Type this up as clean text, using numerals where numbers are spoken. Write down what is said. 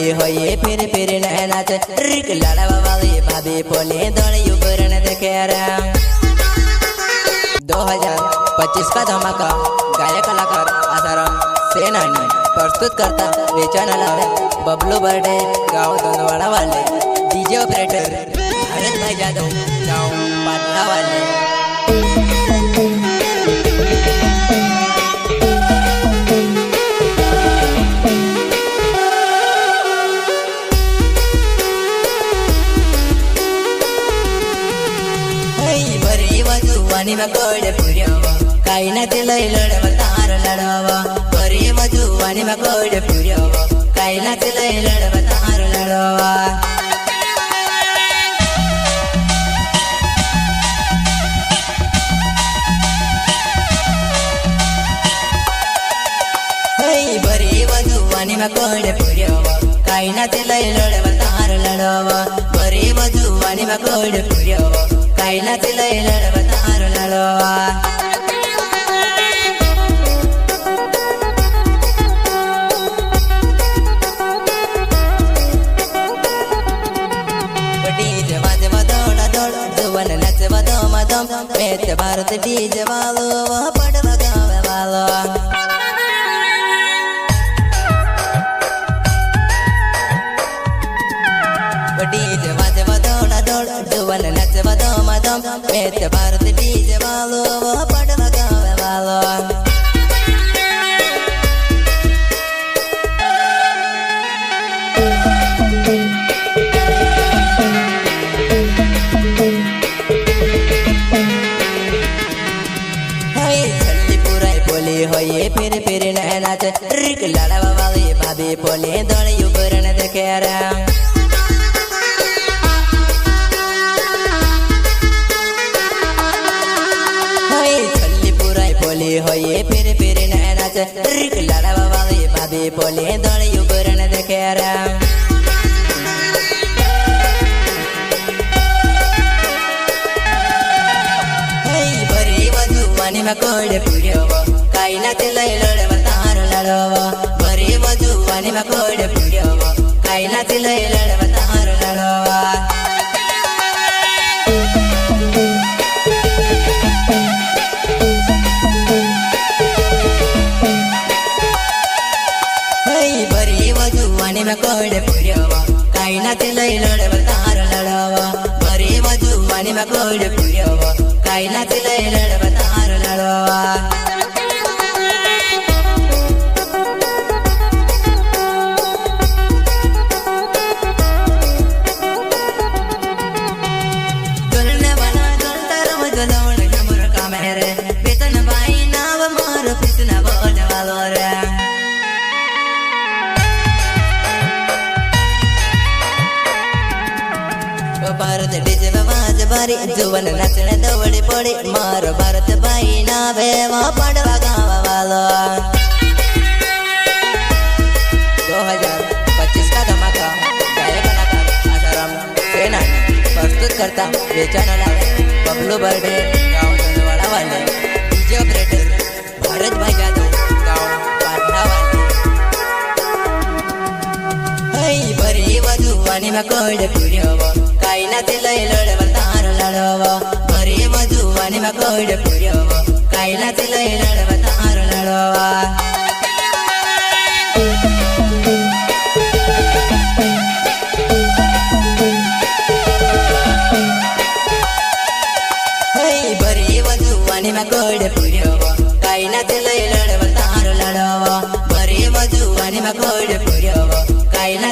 बोली होइए फिर नाच रिक लड़वा वाली भाभी बोले दौड़े ऊपर न देखे 2025 का धमाका गायक कलाकार आसाराम सेनानी प्रस्तुत करता वेचान लावे बबलू बर्थडे गाँव दोनवाड़ा वाले डीजे ऑपरेटर भारत भाई जादव गाँव पाटना वाले। वानी में कोड़े पुरियावा काई ना तिलई लड़वा तार लड़वा बरी मधु वानी में कोड़े पुरियावा काई ना तिलई लड़वा तार लड़वा। बरी मधु वानी में कोड़े पुरियावा काई ना तिलई लड़वा तार लड़वा बरी मधु वानी में कोड़े पुरियावा काई ना तिलई लड़वा तार लड़वा। डीजे बाजवा दौड़ा दौड़ जुवन नचवा दम दम पेट भारत डीजे वालो पड़वा गावे वालो। डीजे बाजवा दौड़ा दौड़ जुवन नचवा दम दम पेट भारत डीजे वालो पड़वा गावे वालो। बोली होइए फिर नाच रिक लड़वा वाली भाभी बोले दौड़े ऊपर न देखे बोली होइए फिर नाच रिक लड़वा वाली भाभी बोले दौड़े ऊपर न देखे बरी मधु वानी में कोड़े पुरियावा काई ना तिलई लड़वा तार लड़वा बरी मधु वानी में कोड़े पुरियावा काई ना तिलई लड़वा तार लड़वा। बरी मधु वानी में कोड़े पुरियावा काई ना तिलई लड़वा तार लड़वा बरी मधु वानी में कोड़े पुरियावा काई ना तिलई लड़वा तार लड़वा। भारत डीजे आवाज बारी जुवन नचने दौड़ी पड़ी मारो भारत भाई ना बेवा पड़वा गाँव वालो। 2025 का धमाका गायक कलाकार आसाराम सेनानी प्रस्तुत करता वेचान लावे बबलू बर्थडे गाँव दोनवाड़ा वाले डीजे ऑपरेटर भारत भाई जादव गाँव पाटना वाले। बरी मधु वानी में कोड़े पुरियावा काई ना तिलई लड़वा तार लड़वा बरी मधु वानी में कोड़े पुरियावा काई ना तिलई लड़वा तार लड़वा। बरी मधु वानी में कोड़े पुरियावा काई ना तिलई लड़वा तार लड़वा बरी मधु वानी में कोड़े पुरियावा काई ना